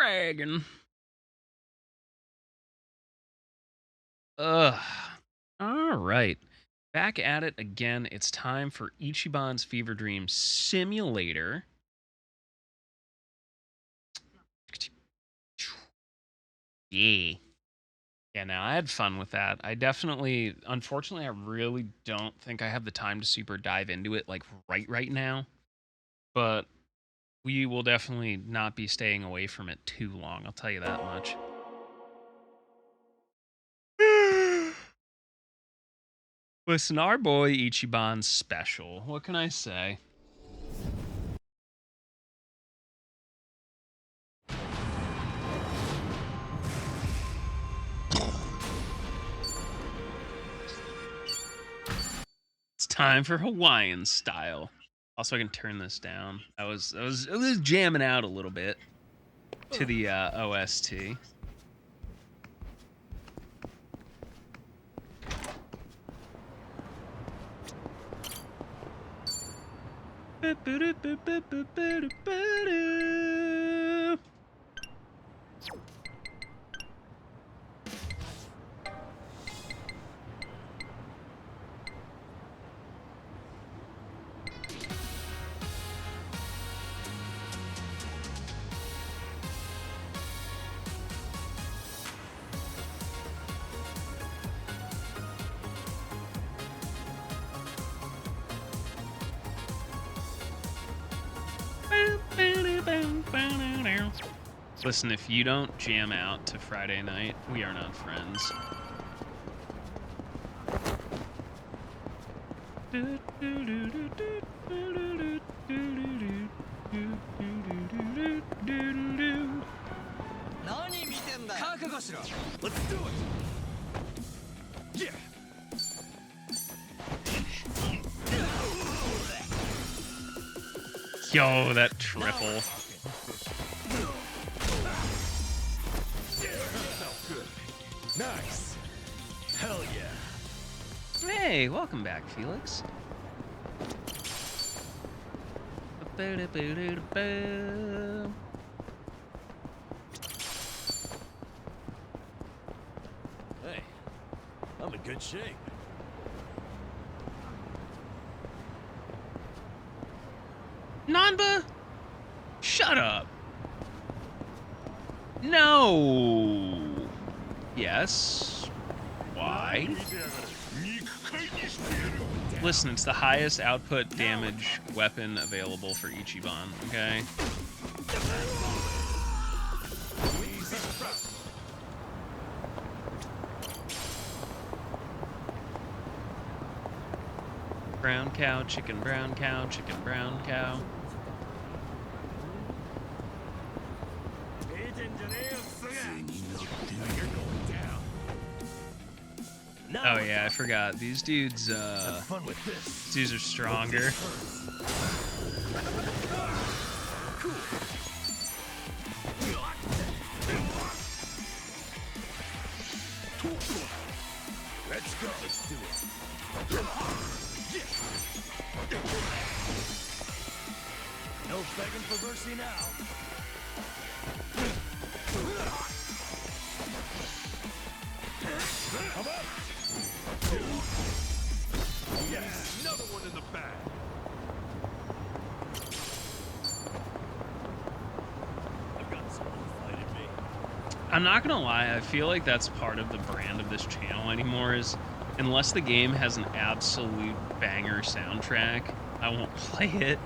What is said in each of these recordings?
dragon. Ugh. All right. Back at it again. It's time for Ichiban's Fever Dream Simulator. Yeah. Yeah, now I had fun with that. Unfortunately, I really don't think I have the time to super dive into it like right now. But we will definitely not be staying away from it too long. I'll tell you that much. Listen, our boy Ichiban's special. What can I say? It's time for Hawaiian style. Also, I can turn this down. I was jamming out a little bit to the OST. Listen, if you don't jam out to Friday night, we are not friends. Let's do it. Yeah. Yo, that triple. Nice. Hell yeah. Hey, welcome back, Felix. Hey, I'm in good shape. Nanba? Shut up. No. Yes. Why? Listen, it's the highest output damage weapon available for Ichiban, okay? Brown cow, chicken, brown cow, chicken, brown cow. Oh yeah, I forgot. These dudes, these dudes are stronger. Let's go. Let's do it. No begging for mercy now. Come up. Yes, another one in the bag. I've got someone fighting me. I'm not gonna lie, I feel like that's part of the brand of this channel anymore is unless the game has an absolute banger soundtrack, I won't play it.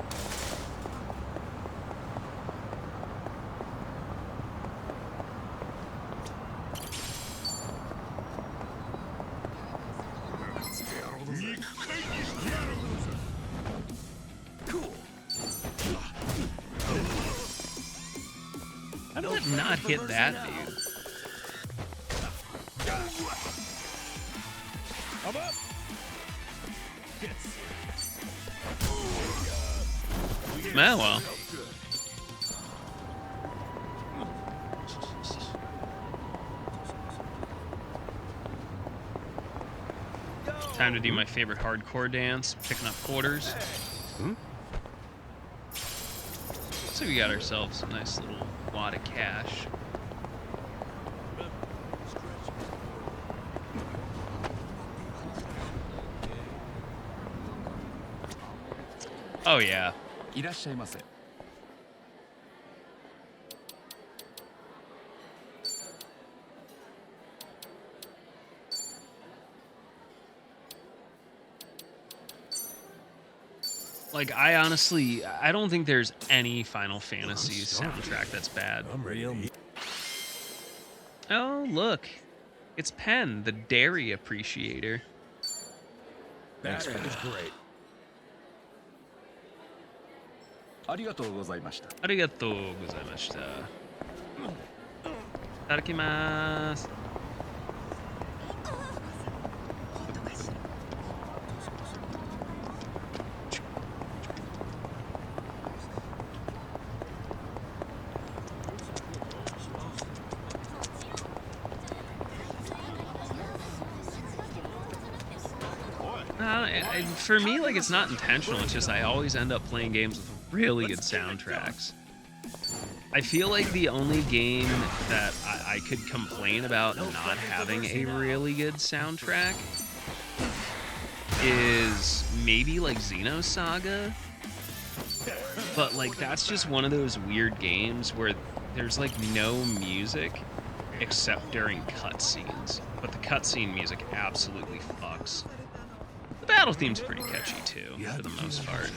How did it not hit that dude? Come up. Well. Time to do my favorite hardcore dance, picking up quarters. So we got ourselves a nice little wad of cash. Remember, stretch is Oh yeah. いらっしゃいませ。 Like, I honestly, I don't think there's any Final Fantasy soundtrack that's bad. I'm ready. Oh, look. It's Pen, the dairy appreciator. That is great. ありがとうございました。 Arigatou gozaimashita. Itadakimasu. For me, like, it's not intentional. It's just I always end up playing games with really good soundtracks. I feel like the only game that I could complain about not having a really good soundtrack is maybe like Xenosaga. But like that's just one of those weird games where there's like no music except during cutscenes. But the cutscene music absolutely fucks. The battle theme's pretty catchy too, for the most part.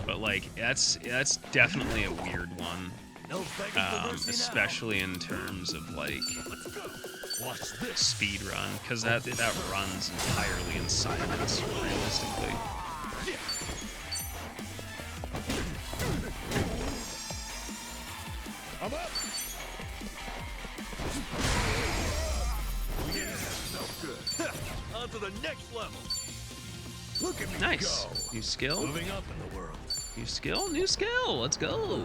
But like that's definitely a weird one, especially in terms of like speed run, because that runs entirely in silence realistically. I'm up. On to the next level. Look at me Nice. go. New skill. Moving up in the world. New skill. New skill. Let's go.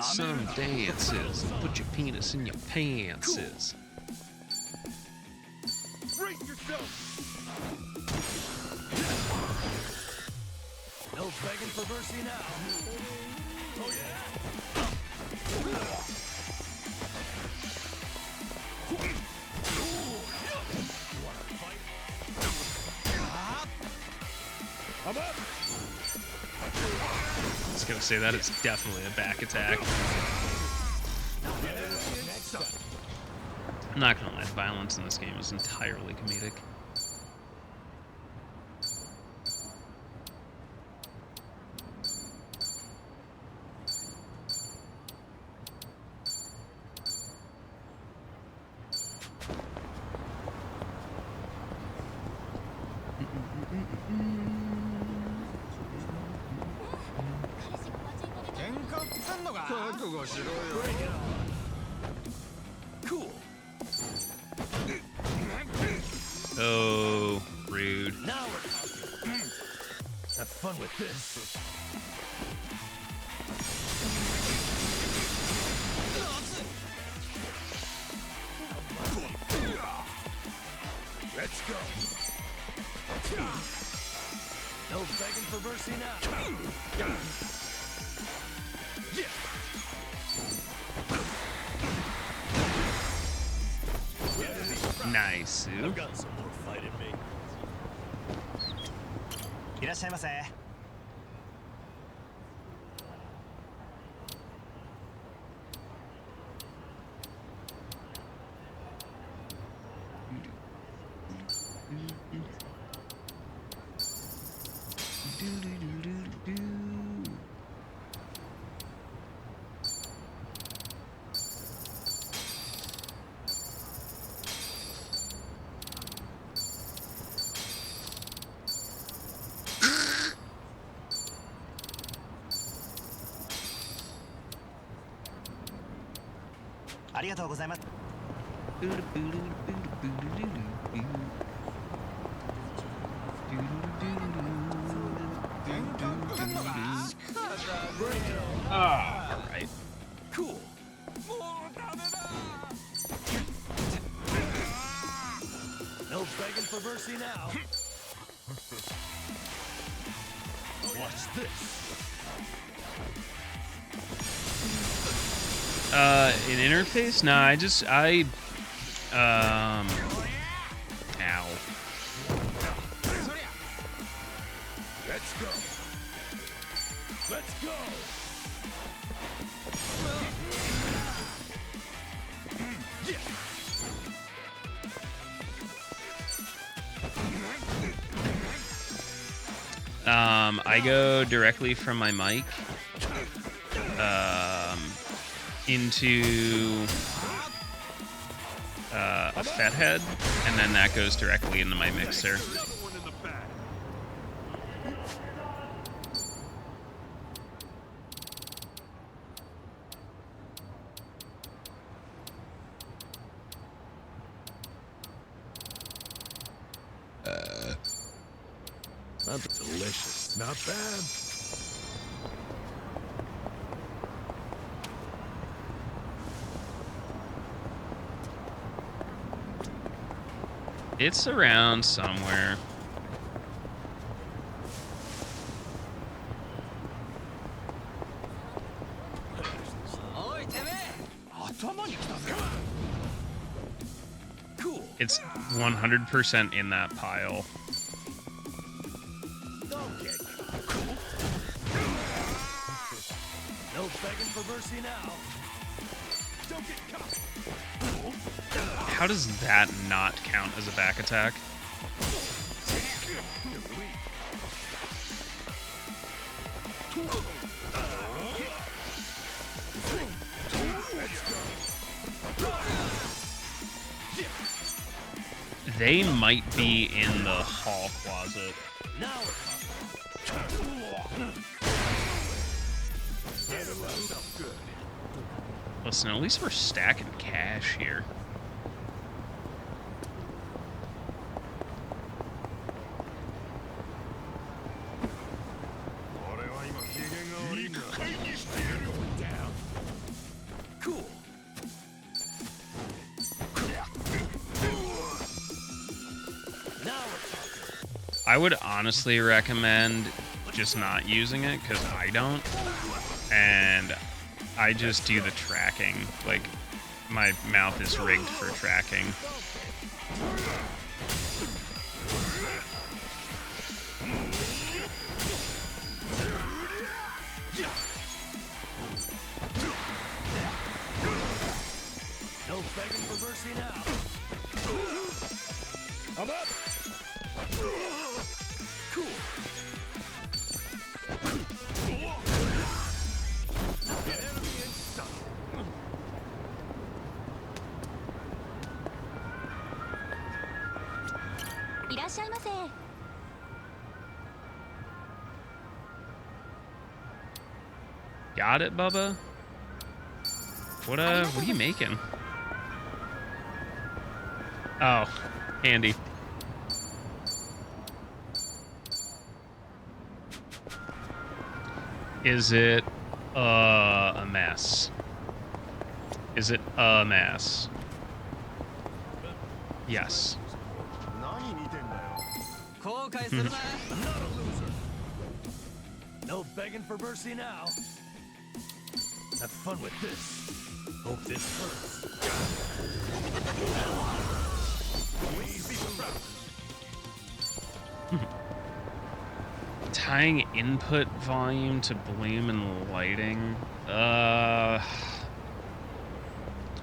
Some dances. Put your penis in your pantses. Brace yourself. No begging for mercy now. Oh yeah. I'm up. I was gonna say that is definitely a back attack. Next up. I'm not gonna lie, the violence in this game is entirely comedic. Cool. Oh, rude. Now we're talking. Have fun with this. Let's go. No begging for mercy now. Yeah. Nice. I've got some more fight in me. いらっしゃいませ。 ありがとうございます。 あ All right. Cool. No begging for mercy now. Watch this. An interface? Nah, ow. Let's go. Let's go. I go directly from my mic, into a fed head, and then that goes directly into my mixer. Another one in the back. That's delicious. Not bad. It's around somewhere. Cool. It's 100% in that pile. Don't get cool. No begging for mercy now. Don't get caught. How does that not count as a back attack? They might be in the hall closet. Now we're good. Listen, at least we're stacking cash here. Cool. Now we're talking. I would honestly recommend just not using it because I don't, and I just do the tracking. Like, my mouth is rigged for tracking. No begging for mercy now. I'm up. Cool. Enemy in sight. いらっしゃいませ。 Got it, Bubba? What are you making? Oh, handy. Is it a mess? Is it a mess? Yes. 何見てんだよ。後悔するな Not a loser. No begging for mercy now. Have fun with this. Hope this hurts. Easy crowd. Tying input volume to bloom and lighting.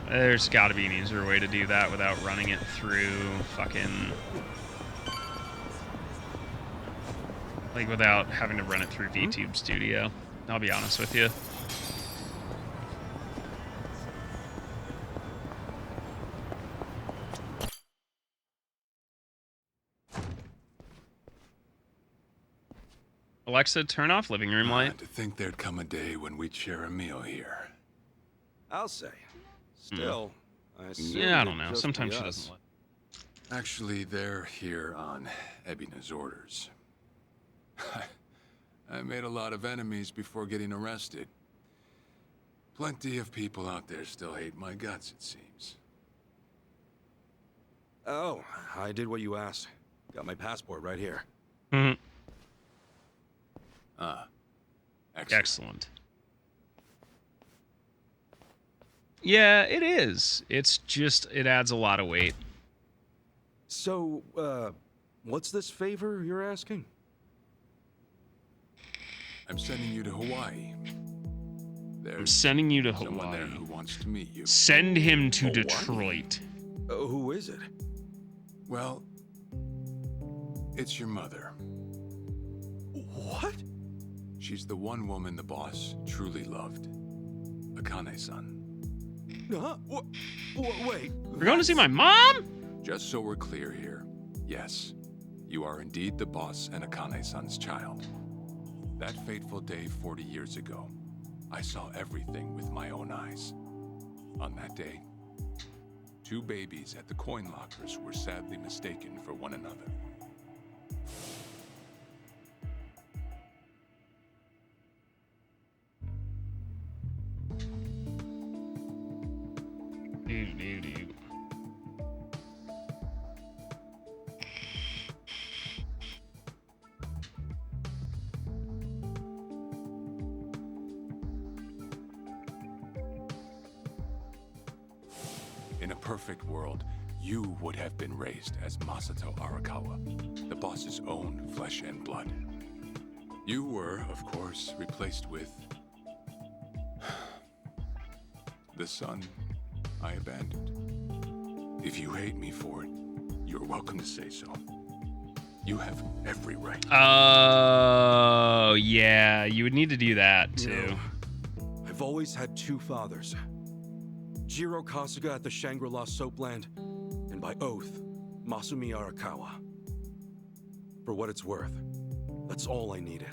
There's got to be an easier way to do that without running it through fucking... Like, without having to run it through VTube Studio. I'll be honest with you. Alexa, turn off living room light. To think there'd come a day when we'd share a meal here. I'll say. Still, I assume Yeah, I don't it'd know. just Sometimes be she us. doesn't let. Actually, they're here on Ebina's orders. I made a lot of enemies before getting arrested. Plenty of people out there still hate my guts, it seems. Oh, I did what you asked. Got my passport right here. Mhm. Ah. Excellent. Excellent. Yeah, it is. It's just, it adds a lot of weight. So, what's this favor you're asking? I'm sending you to Hawaii. I'm There's sending you to someone there Hawaii. who wants to meet you. Send him to Hawaii? Detroit. Who is it? Well, it's your mother. What? She's the one woman the boss truly loved. Akane-san. Huh? Wait. We're going to see my mom? Just so we're clear here, yes, you are indeed the boss and Akane-san's child. That fateful day 40 years ago, I saw everything with my own eyes. On that day, 2 babies at the coin lockers were sadly mistaken for one another. Dude. In a perfect world, you would have been raised as Masato Arakawa, the boss's own flesh and blood. You were, of course, replaced with the son I abandoned. If you hate me for it, you're welcome to say so. You have every right. Oh, yeah. You would need to do that, You too. know, I've always had 2 fathers. Jiro Kasuga at the Shangri-La Soapland, and by oath, Masumi Arakawa. For what it's worth, that's all I needed.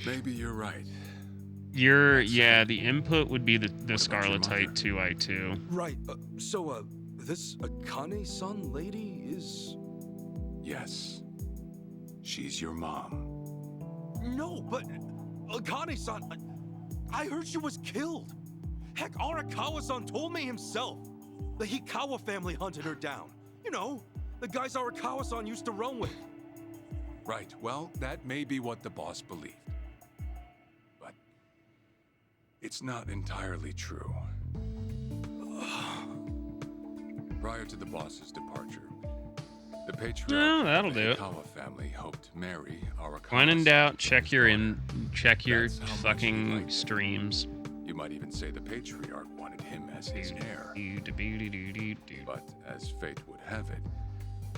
Maybe you're right. Yeah, the input would be the about your Scarletite mother? 2i2. Right, so, this Akane-san lady is... Yes. She's your mom. No, but Akane-san, I heard she was killed. Heck, Arakawa-san told me himself. The Hikawa family hunted her down. You know, the guys Arakawa-san used to run with. Right, well, that may be what the boss believed. But it's not entirely true. Prior to the boss's departure, the patriarch No, that'll of the do it. Hikawa family hoped to marry Arakawa. When in doubt, check your That's how much he fucking liked it. streams. You might even say the patriarch wanted him as his heir. But as fate would have it,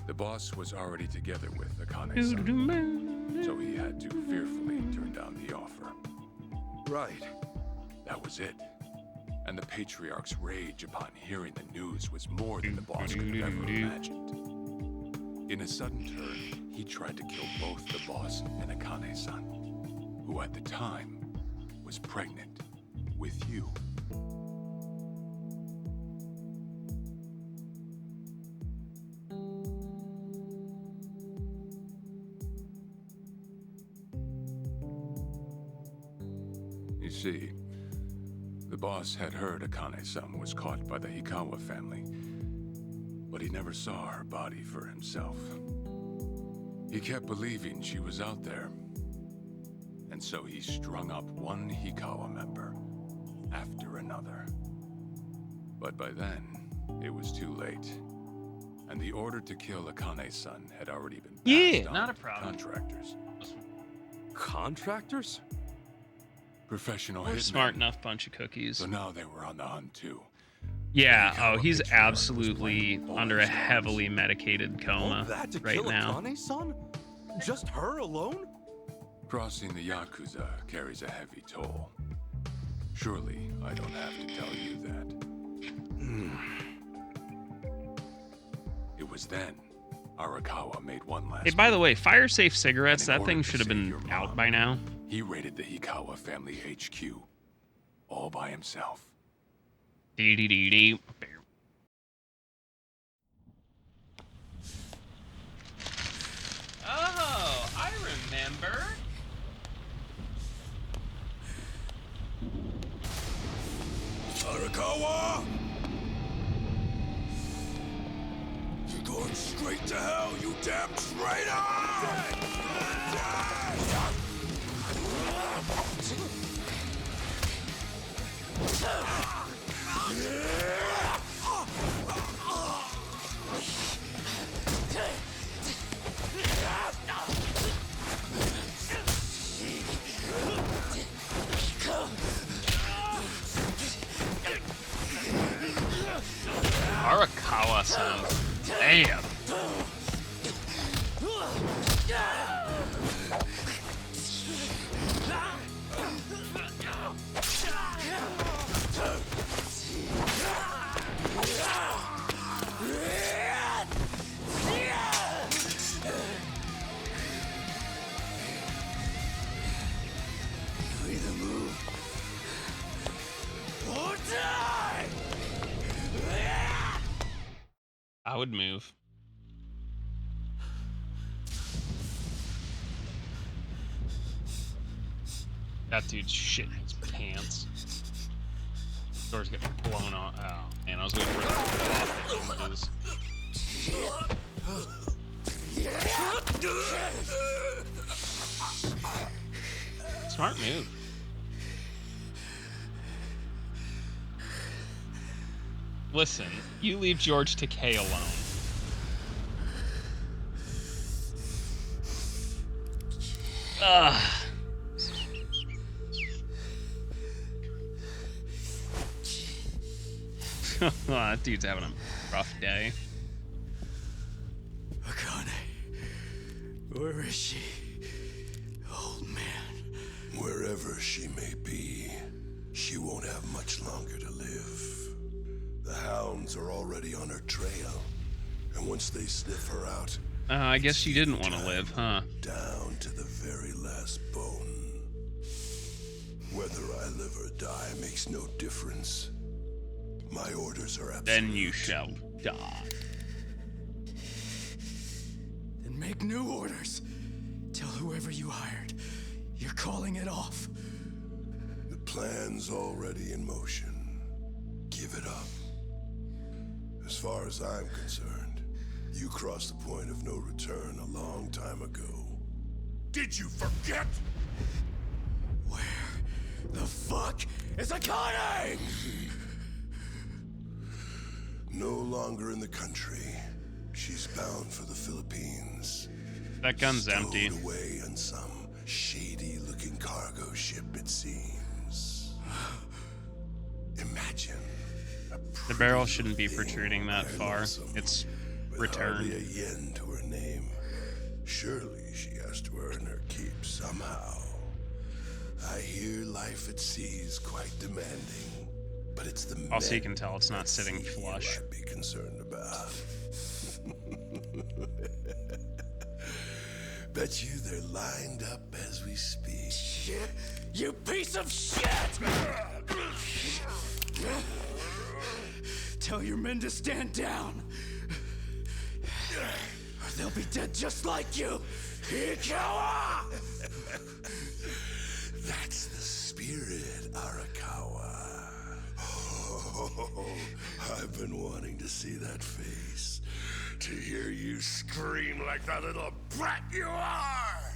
the boss was already together with Akane-san, so he had to fearfully turn down the offer. Right. That was it. And the patriarch's rage upon hearing the news was more than the boss could have ever imagined. In a sudden turn, he tried to kill both the boss and Akane-san, who at the time was pregnant with you. You see, the boss had heard Akane-san was caught by the Hikawa family, but he never saw her body for himself. He kept believing she was out there, and so he strung up one Hikawa member after another. But by then, it was too late, and the order to kill Akane-san had already been passed Yeah, on not a to problem. contractors. Contractors? Professional We're hitmen. smart enough bunch of cookies. So now they were on the hunt too. Yeah, Hikawa oh, he's patriarch was absolutely playing all under a his cards. heavily medicated All coma that to right kill now. Akane-san? Just her alone? Crossing the Yakuza carries a heavy toll. Surely I don't have to tell you that. It was then Arakawa made one last Hey, by the move. way, fire safe cigarettes, And in that thing order to should have save been your out mom, by now. He raided the Hikawa family HQ all by himself. Dee-dee-dee-dee. Oh, I remember. Arakawa! You're going straight to hell, you damn traitor! Arakawa-san. Damn. You either move or die! I would move. That dude's shitting his pants. Door's getting blown off. Oh, man, I was waiting for it to go off. Smart move. Listen, you leave George Takei alone. Ugh. That dude's having a rough day. Akane, where is she? Old man. Wherever she may be, she won't have much longer to live. The hounds are already on her trail, and once they sniff her out, I guess you didn't want to live, huh? down to the very last bone. Whether I live or die makes no difference. My orders are absolute. Then you shall die. Then make new orders. Tell whoever you hired, you're calling it off. The plan's already in motion. Give it up. As far as I'm concerned, you crossed the point of no return a long time ago. Did you forget? Where the fuck is Akane? No longer in the country. She's bound for the Philippines. That gun's empty. Stowed away on some shady-looking cargo ship, it seems. Imagine. The barrel shouldn't be protruding that far. It's With hardly a returned. yen to her name. Surely she has to earn her keep somehow. I hear life at sea is quite demanding, but it's the Also, you men can tell it's not at sitting sea flush. I'd be concerned about. Bet you they're lined up as we speak. Shit, you piece of shit! Tell your men to stand down, or they'll be dead just like you, Hikawa! That's the spirit, Arakawa. Oh, I've been wanting to see that face. To hear you scream like the little brat you are!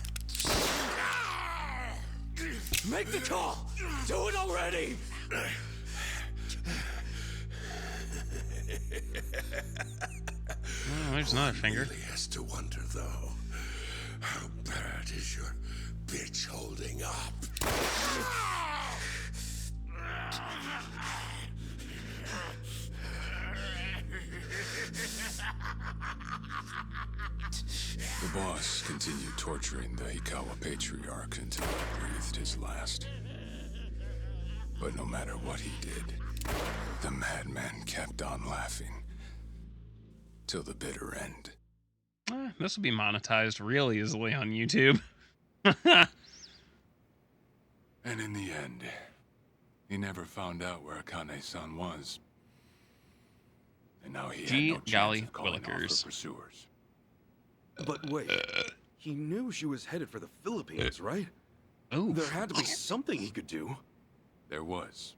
Make the call! Do it already! Oh, there's another finger. Really has to wonder, though, how bad is your bitch holding up? The boss continued torturing the Hikawa patriarch until he breathed his last. But no matter what he did, the madman kept on laughing. Till the bitter end. This will be monetized real easily on YouTube. And in the end, he never found out where Akane-san was. And now he Gee had no golly chance of calling off her willikers. pursuers. But wait, he knew she was headed for the Philippines, right? Ooh. There had to be something he could do. There was.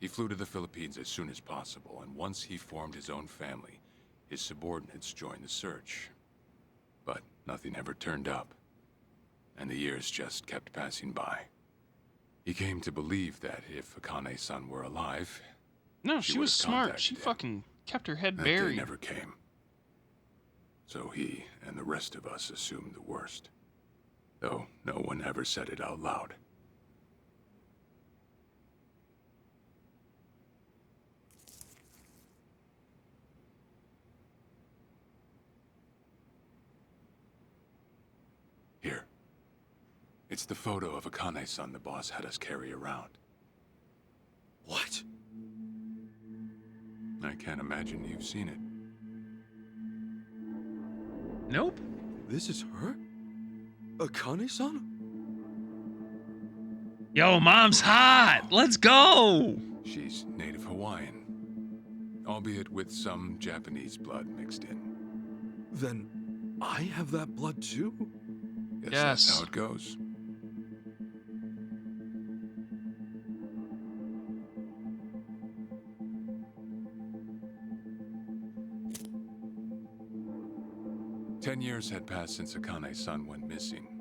He flew to the Philippines as soon as possible, and once he formed his own family, his subordinates joined the search. But nothing ever turned up, and the years just kept passing by. He came to believe that if Akane-san were alive, No, She she was would've smart. She contacted him. fucking kept her head that day buried. never came. So he and the rest of us assumed the worst, though no one ever said it out loud. Here. It's the photo of Akane-san the boss had us carry around. What? I can't imagine you've seen it. Nope. This is her? Akane-san? Yo, mom's hot. Let's go. She's native Hawaiian, albeit with some Japanese blood mixed in. Then I have that blood too? Guess Yes. that's how it goes. Ten years had passed since Akane-san went missing.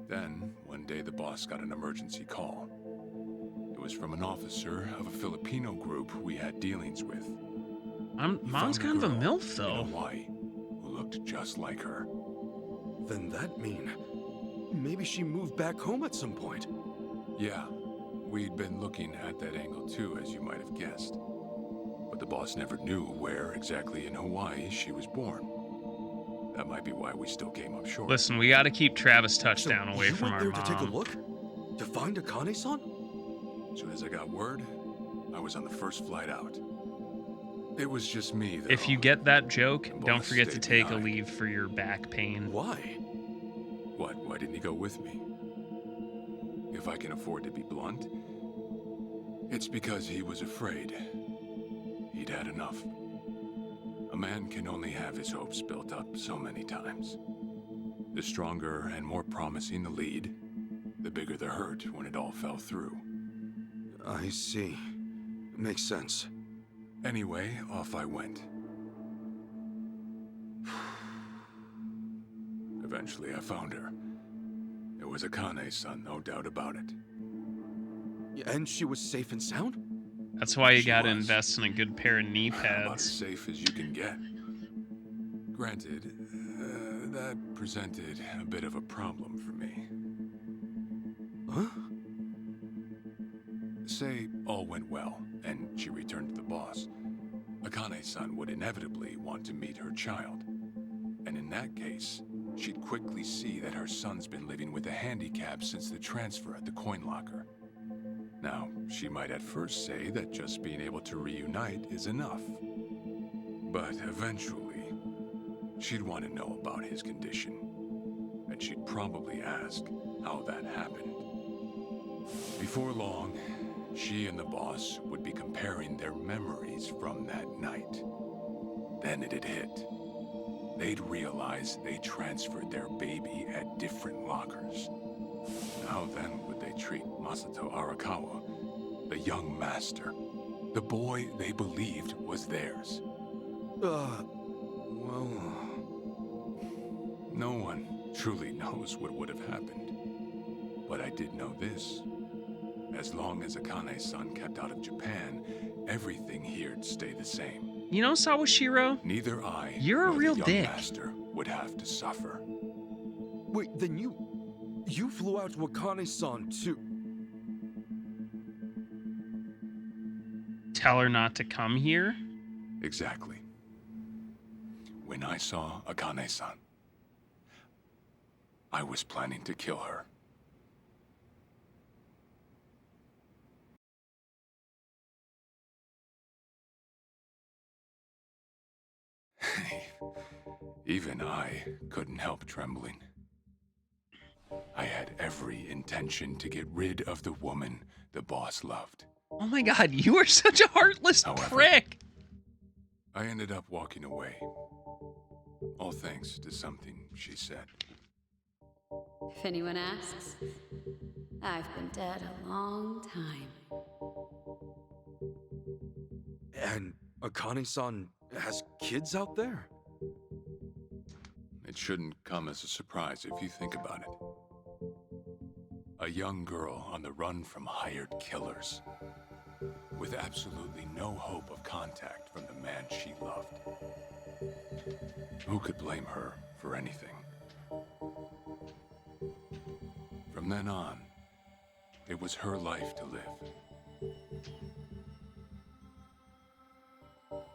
Then, one day the boss got an emergency call. It was from an officer of a Filipino group we had dealings with. He Mom's found kind of a girl MILF, in though. Hawaii who looked just like her. Then that mean maybe she moved back home at some point. Yeah, we'd been looking at that angle too, as you might have guessed. But the boss never knew where exactly in Hawaii she was born. That might be why we still came up short. Listen, we got to keep Travis So Touchdown away you from went our there to take a mom. look? To find Akane-san? As soon as I got word, I was on the first flight out. It was just me, though. If you get that joke, The don't boss forget to stayed take a behind. leave for your back pain. Why? What? Why didn't he go with me? If I can afford to be blunt, it's because he was afraid. He'd had enough. A man can only have his hopes built up so many times. The stronger and more promising the lead, the bigger the hurt when it all fell through. I see. Makes sense. Anyway, off I went. Eventually, I found her. It was Akane-san, no doubt about it. And she was safe and sound? That's why you She got to was. invest in a good pair of knee About as pads. safe as you can get. Granted, that presented a bit of a problem for me. Huh? Say all went well, and she returned to the boss. Akane-san would inevitably want to meet her child. And in that case, she'd quickly see that her son's been living with a handicap since the transfer at the coin locker. Now, she might at first say that just being able to reunite is enough. But eventually, she'd want to know about his condition. And she'd probably ask how that happened. Before long, she and the boss would be comparing their memories from that night. Then it'd hit. They'd realize they transferred their baby at different lockers. How then would they treat Masato Arakawa, the young master, the boy they believed was theirs? Well... No one truly knows what would have happened. But I did know this. As long as Akane-san kept out of Japan, everything here'd stay the same. You know, Sawashiro? Neither I You're a nor real the young dick. master would have to suffer. Wait, then you flew out to Akane-san too? Tell her not to come here? Exactly. When I saw Akane-san, I was planning to kill her. Even I couldn't help trembling. I had every intention to get rid of the woman the boss loved. Oh my god, you are such a heartless However- prick! I ended up walking away. All thanks to something she said. If anyone asks, I've been dead a long time. And Akane-san has kids out there? It shouldn't come as a surprise if you think about it. A young girl on the run from hired killers, with absolutely no hope of contact from the man she loved. Who could blame her for anything? From then on, it was her life to live.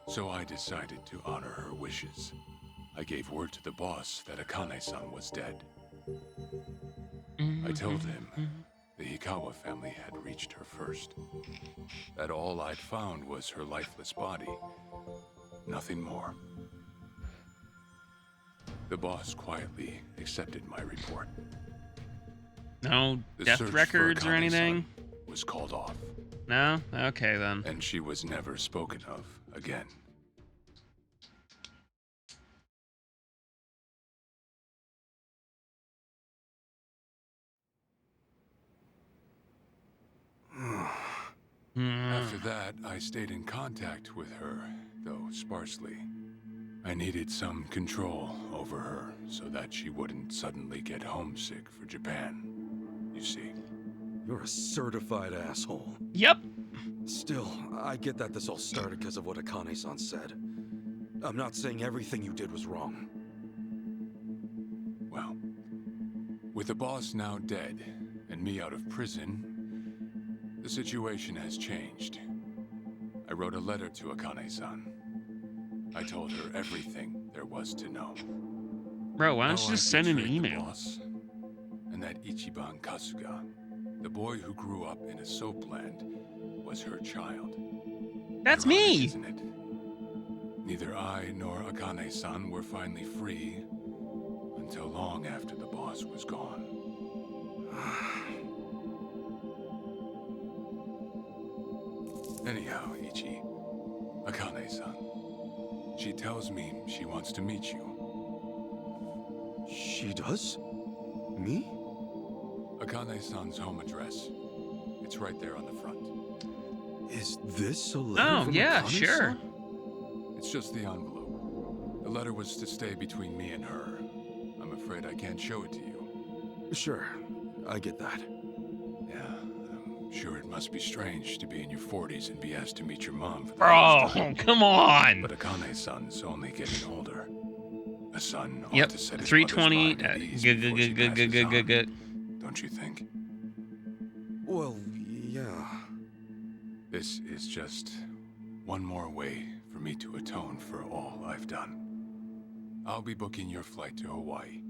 So I decided to honor her wishes. I gave word to the boss that Akane-san was dead. I told him the Hikawa family had reached her first. That all I'd found was her lifeless body. Nothing more. The boss quietly accepted my report. No The death search for records or Akane-san anything? was called off, No? Okay, then. and she was never spoken of again. After that, I stayed in contact with her, though sparsely. I needed some control over her so that she wouldn't suddenly get homesick for Japan. You see. You're a certified asshole. Yep. Still, I get that this all started because of what Akane-san said. I'm not saying everything you did was wrong. Well, with the boss now dead and me out of prison, the situation has changed. I wrote a letter to Akane-san. I told her everything there was to know. Bro, why don't How you just I send an betrayed the email? boss, and that Ichiban Kasuga, the boy who grew up in a soapland, was her child. That's Ironic, me! Isn't it? Neither I nor Akane-san were finally free until long after the boss was gone. Anyhow, Ichi, Akane-san, she tells me she wants to meet you. She does? Me? Akane-san's home address. It's right there on the front. Is this a letter Oh, from yeah, Akane-san? sure. It's just the envelope. The letter was to stay between me and her. I'm afraid I can't show it to you. Sure, I get that. Yeah, I'm sure it must be strange to be in your 40s and be asked to meet your mom for the Bro, first time. come on! But Akane-san's only getting older. A son ought Yep, to set his 320. mother's mind at ease before she passes on. Don't you think? Well, yeah. This is just one more way for me to atone for all I've done. I'll be booking your flight to Hawaii.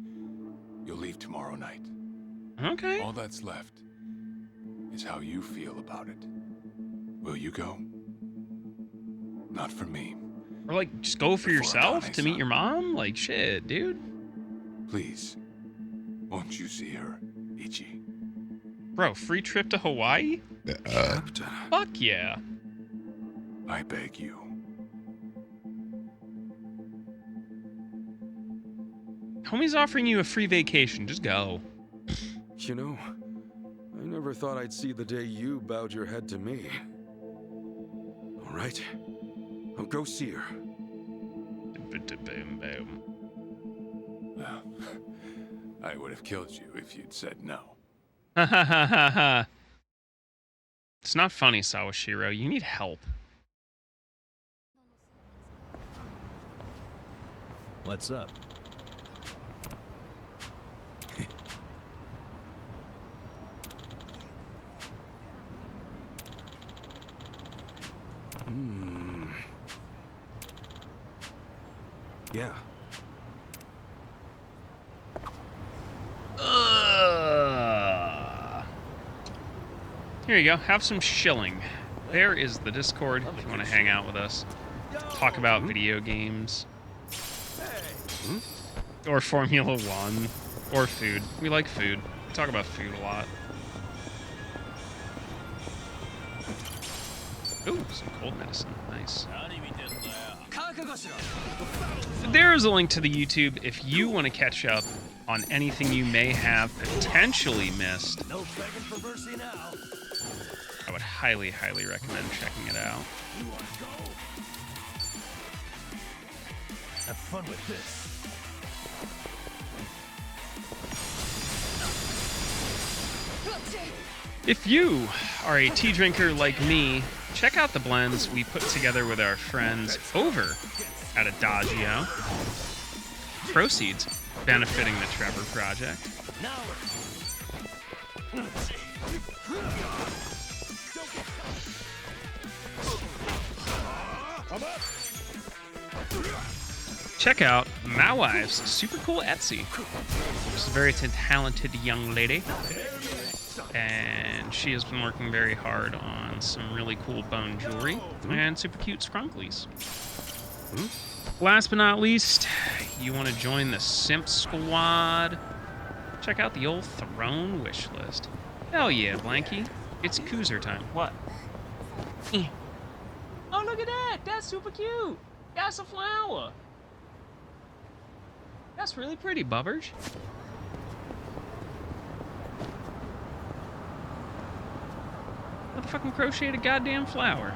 You'll leave tomorrow night. Okay. All that's left is how you feel about it. Will you go? Not for me. Or like, just go for Before yourself to meet Akane-san. your mom? Like, shit, dude. Please, won't you see her, Ichi? Bro, free trip to Hawaii? Captain. Fuck yeah. I beg you. Homie's offering you a free vacation. Just go. You know, I never thought I'd see the day you bowed your head to me. All right, I'll go see her. Boom, boom. Well, I would have killed you if you'd said no. Ha ha ha ha ha. It's not funny, Sawashiro. You need help. What's up? Yeah. Here you go. Have some shilling. There is the Discord if you want to hang out with us. Talk about video games. Or Formula One. Or food. We like food. We talk about food a lot. Ooh, some cold medicine. Nice. There is a link to the YouTube if you want to catch up on anything you may have potentially missed. No begging for mercy now. I would highly, highly recommend checking it out. You want to go? Have fun with this. If you are a tea drinker like me, check out the blends we put together with our friends over at Adagio. Proceeds benefiting the Trevor Project. Now Check out my wife's super cool Etsy. She's a very talented young lady, and she has been working very hard on some really cool bone jewelry and super cute scrunglies. Last but not least, you want to join the Simp Squad? Check out the old Throne wish list. Hell yeah, Blanky. It's Koozer time. What? Oh, look at that! That's super cute! That's a flower! That's really pretty, Bubberge. Motherfucking crocheted a goddamn flower.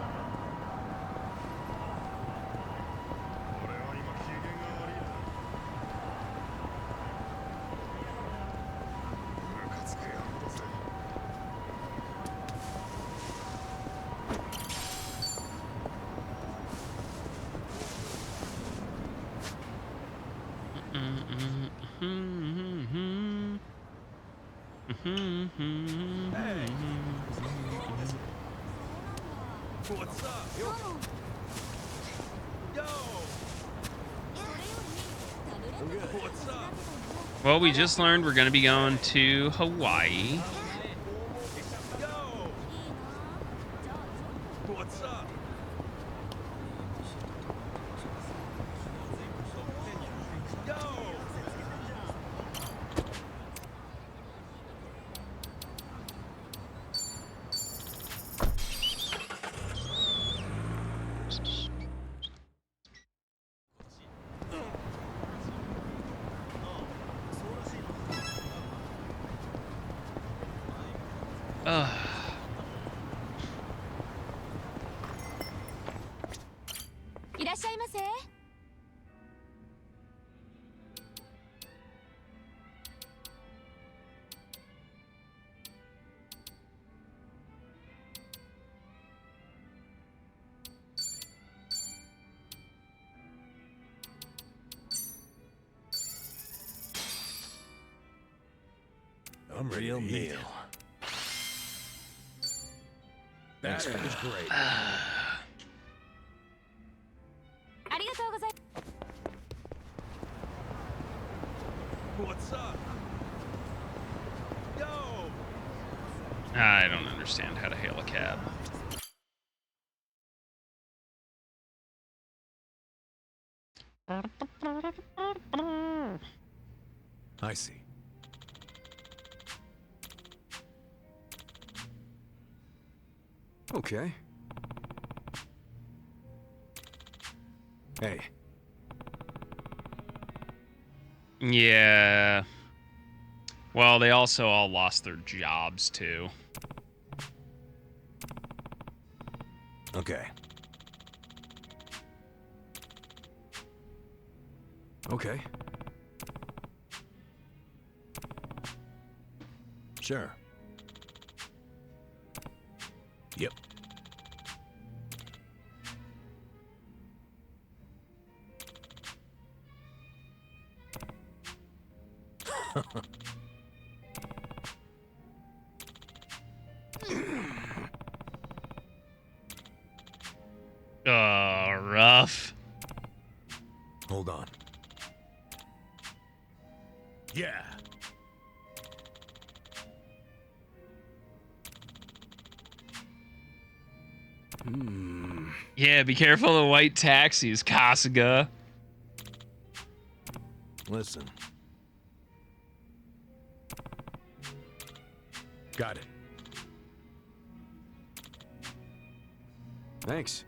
what's up? Yo. What's up? Well, we just learned we're going to be going to Hawaii. Yo. What's up? Yo. Ugh. I'm ready to meal. Thanks, that was great. What's up? Yo. I don't understand how to hail a cab. I see. Okay. Hey. Yeah. Well, they also all lost their jobs, too. Okay. Okay. Sure. Yep. Rough. Hold on. Yeah. Yeah, be careful of the white taxis, Kasuga. Listen. Got it. Thanks.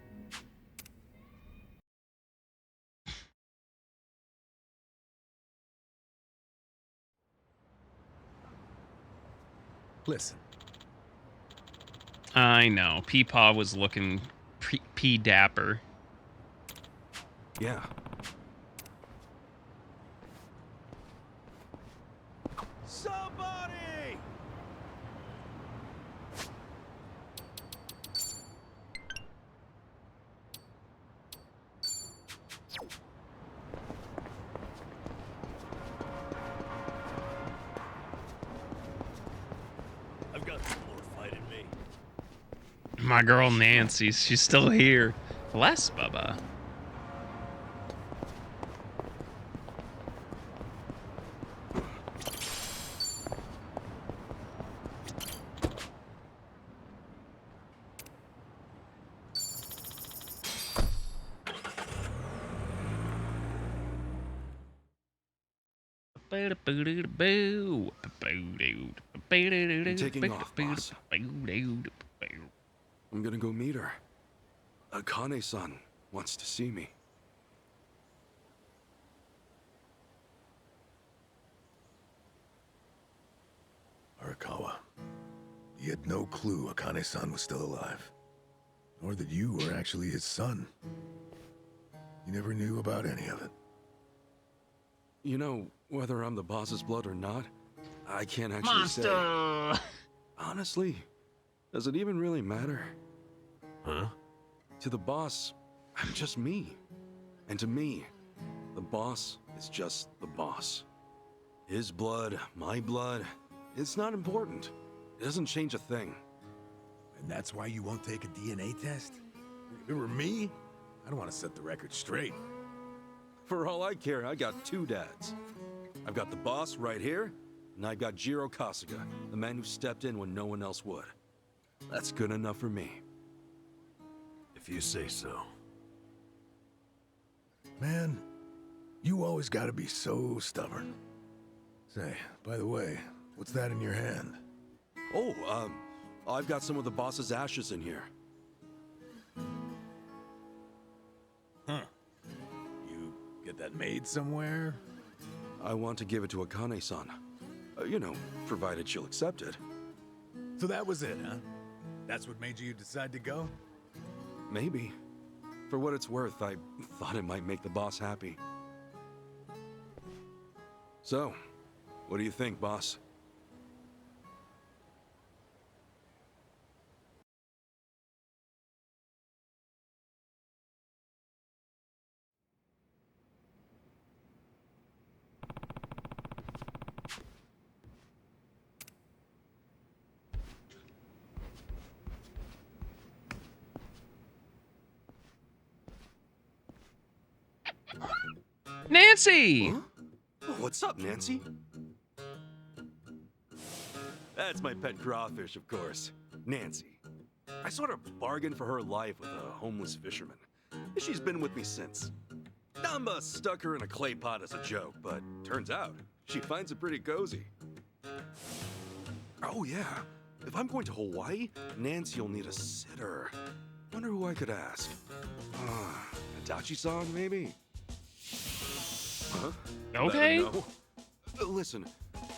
Listen. I know. Peepaw was looking dapper. Yeah. Somebody! I've got some more fight in me. My girl Nancy, she's still here. Bless Bubba. I'm taking off, boss. I'm gonna go meet her. Akane-san wants to see me. Arakawa, he had no clue Akane-san was still alive. Nor that you were actually his son. He never knew about any of it. You know, whether I'm the boss's blood or not, I can't actually say. Monster! Honestly, does it even really matter? Huh? To the boss, I'm just me. And to me, the boss is just the boss. His blood, my blood, it's not important. It doesn't change a thing. And that's why you won't take a DNA test? If it were me, I'd want to set the record straight. For all I care, I got two dads. I've got the boss right here, and I've got Jiro Kasuga, the man who stepped in when no one else would. That's good enough for me. If you say so. Man, you always gotta be so stubborn. Say, by the way, what's that in your hand? Oh, I've got some of the boss's ashes in here. Huh. You get that made somewhere? I want to give it to Akane-san. You know, provided she'll accept it. So that was it, huh? That's what made you decide to go? Maybe. For what it's worth, I thought it might make the boss happy. So, what do you think, boss? Nancy! Huh? Oh, what's up, Nancy? That's my pet crawfish, of course. Nancy. I sort of bargained for her life with a homeless fisherman. She's been with me since. Damba stuck her in a clay pot as a joke, but turns out she finds it pretty cozy. Oh yeah, if I'm going to Hawaii, Nancy'll need a sitter. Wonder who I could ask. Adachi-san, maybe? Huh? Okay. Let her know. Listen,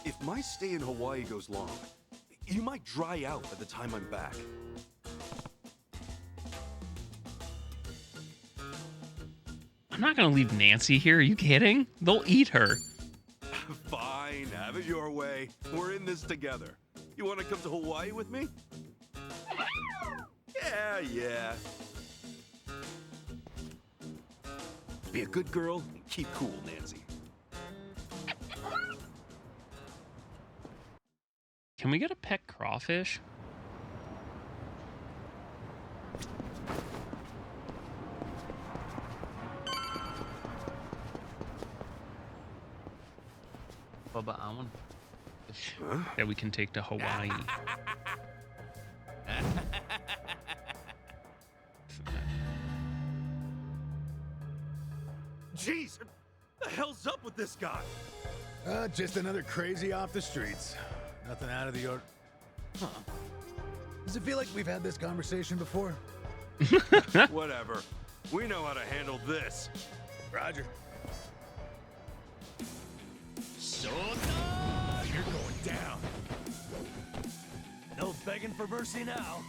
if my stay in Hawaii goes long, you might dry out by the time I'm back. I'm not gonna leave Nancy here. Are you kidding? They'll eat her. Fine, have it your way. We're in this together. You want to come to Hawaii with me? Yeah. Be a good girl and keep cool, Nancy. Can we get a pet crawfish? Bubba, I want fish that we can take to Hawaii. Jeez, what the hell's up with this guy? Just another crazy off the streets. Nothing out of the ordinary. Huh. Does it feel like we've had this conversation before? Whatever. We know how to handle this. Roger. You're going down. No begging for mercy now.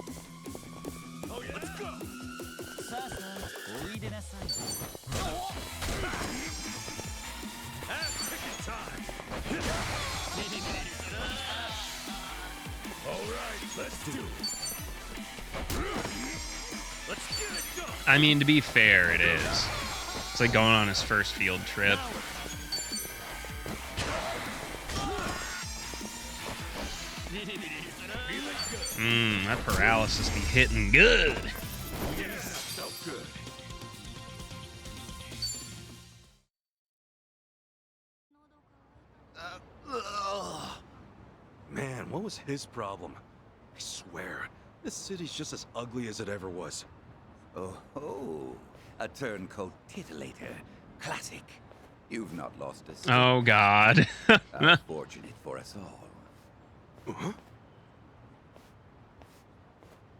I mean, to be fair, it is. It's like going on his first field trip. That paralysis be hitting good. So good. Man, what was his problem? I swear, this city's just as ugly as it ever was. Oh, a turncoat titillator. Classic. You've not lost a step. Oh, God. Unfortunate for us all. Huh?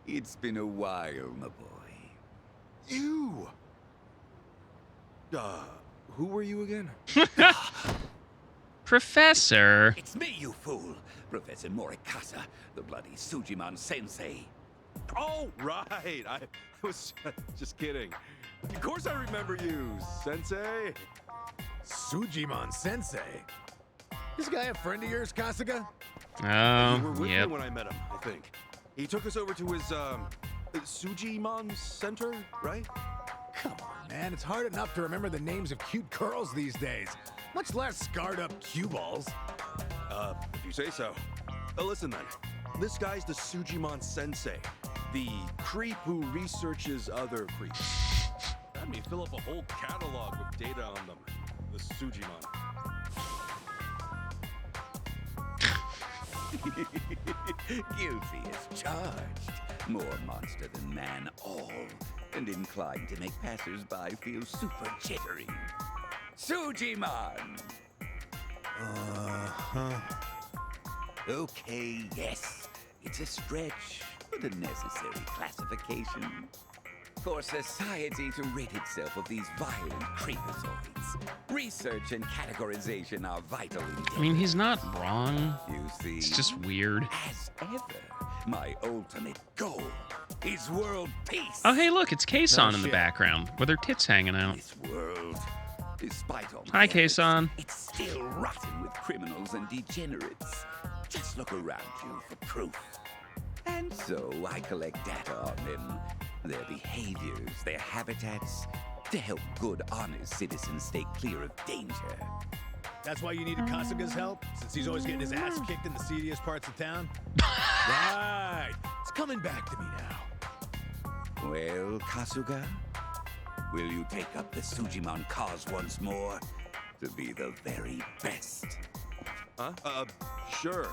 It's been a while, my boy. You! Who were you again? Professor. It's me, you fool! Professor Morikasa, the bloody Sujimon Sensei. Oh, right. I was just kidding. Of course I remember you, Sensei. Sujimon Sensei? This guy a friend of yours, Kasuga? You were Oh, with yep. me when I met him, I think. He took us over to his, Sujimon Center, right? Come on, man. It's hard enough to remember the names of cute girls these days. Much less scarred up cue balls. If you say so. Listen then. This guy's the Sujimon Sensei. The creep who researches other creeps. Had me fill up a whole catalog with data on them. The Sujimon. Guilty as charged. More monster than man all. And inclined to make passers-by feel super jittery. Sujimon! Uh-huh. Okay, yes. It's a stretch, but a necessary classification. For society to rid itself of these violent creepazoids, research and categorization are vital endeavors. I mean, he's not wrong. You see, It's just weird. as ever, my ultimate goal is world peace. Oh, hey, look, it's Kason in the shit. background with her tits hanging out. This world, despite all Hi, my efforts, Kason. it's still rotten with criminals and degenerates. Just look around you for proof. And so I collect data on them, their behaviors, their habitats, to help good, honest citizens stay clear of danger. That's why you needed Kasuga's help? Since he's always getting his ass kicked in the seediest parts of town? Right. It's coming back to me now. Well, Kasuga, will you take up the Sujimon cause once more to be the very best? Huh? Sure.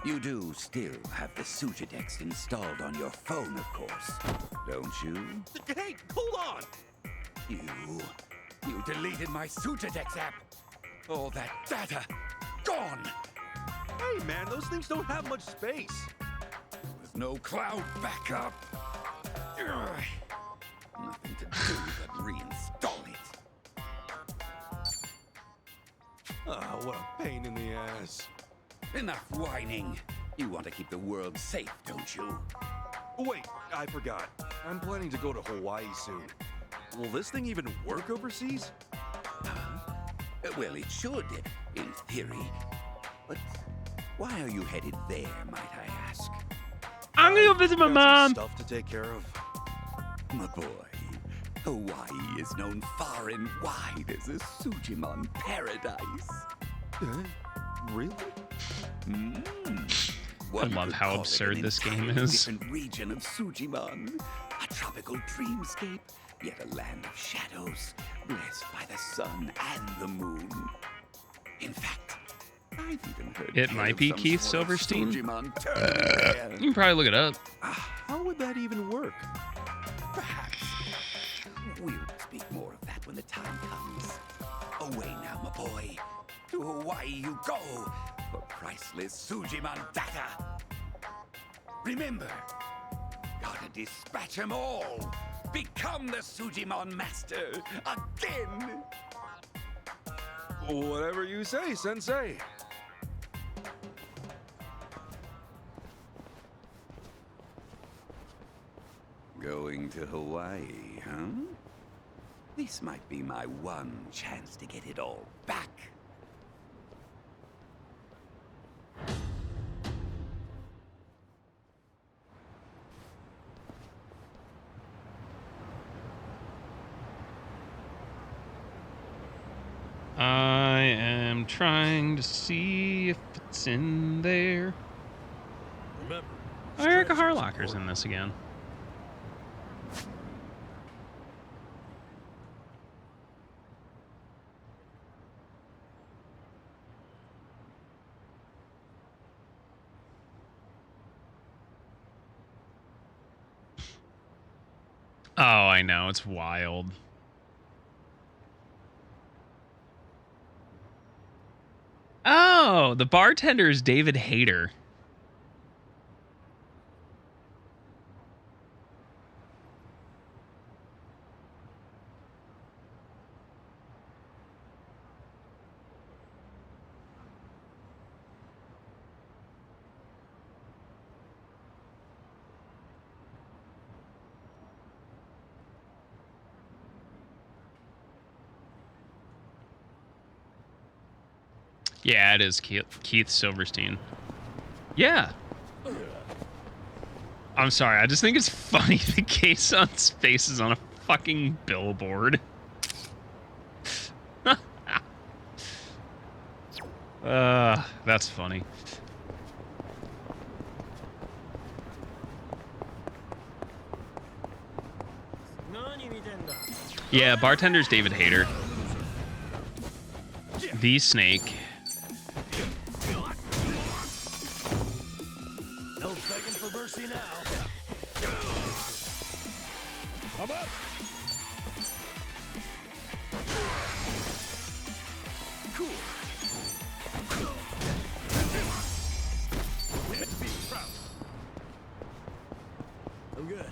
You do still have the Sujidex installed on your phone, of course, don't you? Hey, hold on! You deleted my Sujidex app. All that data, gone. Hey, man, those things don't have much space. With no cloud backup. Ugh. Nothing to do but reinstall it. Ah, what a pain in the ass. Enough whining. You want to keep the world safe, don't you? Wait, I forgot. I'm planning to go to Hawaii soon. Will this thing even work overseas? Well, it should, in theory. But why are you headed there, might I ask? I'm gonna go visit my Got some mom. stuff to take care of. My boy, Hawaii is known far and wide as a Sujimon paradise. Really? One love could how call it absurd an this game entirely is. Different region of Sujimon, a tropical dreamscape, yet a land of shadows, blessed by the sun and the moon. In fact, I've even heard It tale might of be some Keith sort of Silverstein. Sujimon turning You can probably look it up. How would that even work? Perhaps. We'll speak more of that when the time comes. Away now, my boy. To Hawaii you go for priceless Sujimon data. Remember, gotta dispatch 'em all. Become the Sujimon master again. Whatever you say, Sensei. Going to Hawaii, huh? This might be my one chance to get it all back. I am trying to see if it's in there. Remember, Oh, Erica Harlocker's in this again. Oh, I know. It's wild. Oh, the bartender is David Hayter. Yeah, it is Keith Silverstein. Yeah. I'm sorry. I just think it's funny the Kayson's face is on a fucking billboard. That's funny. Yeah, bartender's David Hayter. The Snake. No begging for mercy now. I'm up. Cool. Let's be proud. I'm good.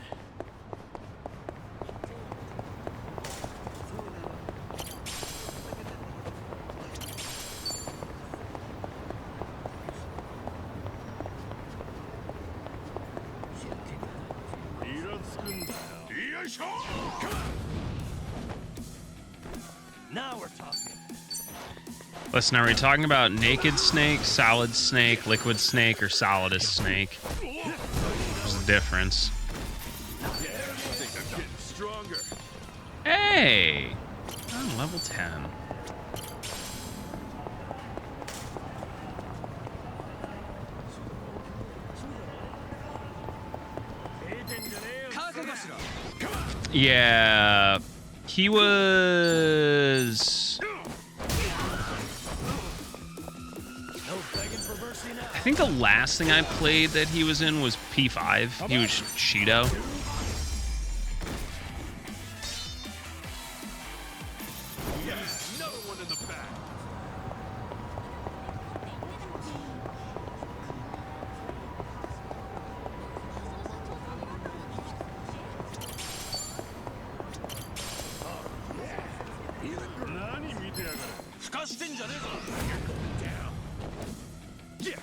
Now we're talking. Listen, are we talking about naked snake, solid snake, liquid snake, or solidus snake? There's a difference. Stronger. Hey! I'm level 10. Yeah, he was... I think the last thing I played that he was in was P5. He was Shido. Yes, another one in the back. Yeah.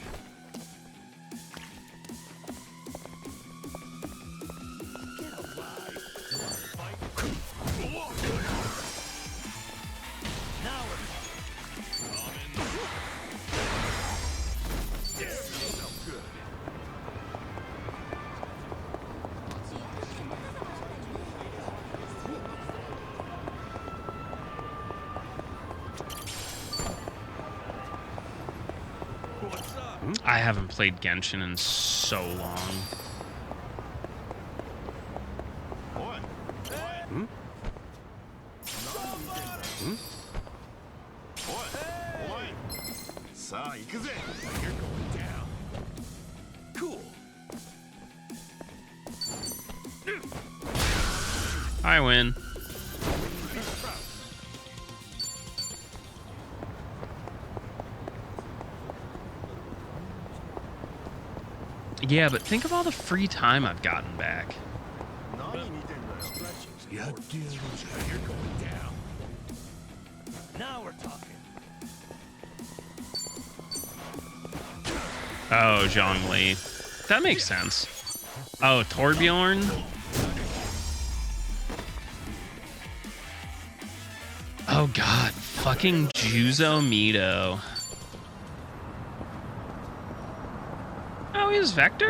I haven't played Genshin in so long. You're going down. Cool. I win. Yeah, but think of all the free time I've gotten back. You're going down. Now we're talking. Oh, Zhongli. That makes sense. Oh, Torbjorn? Oh god, fucking Juzo Mito. Oh, he's Vector?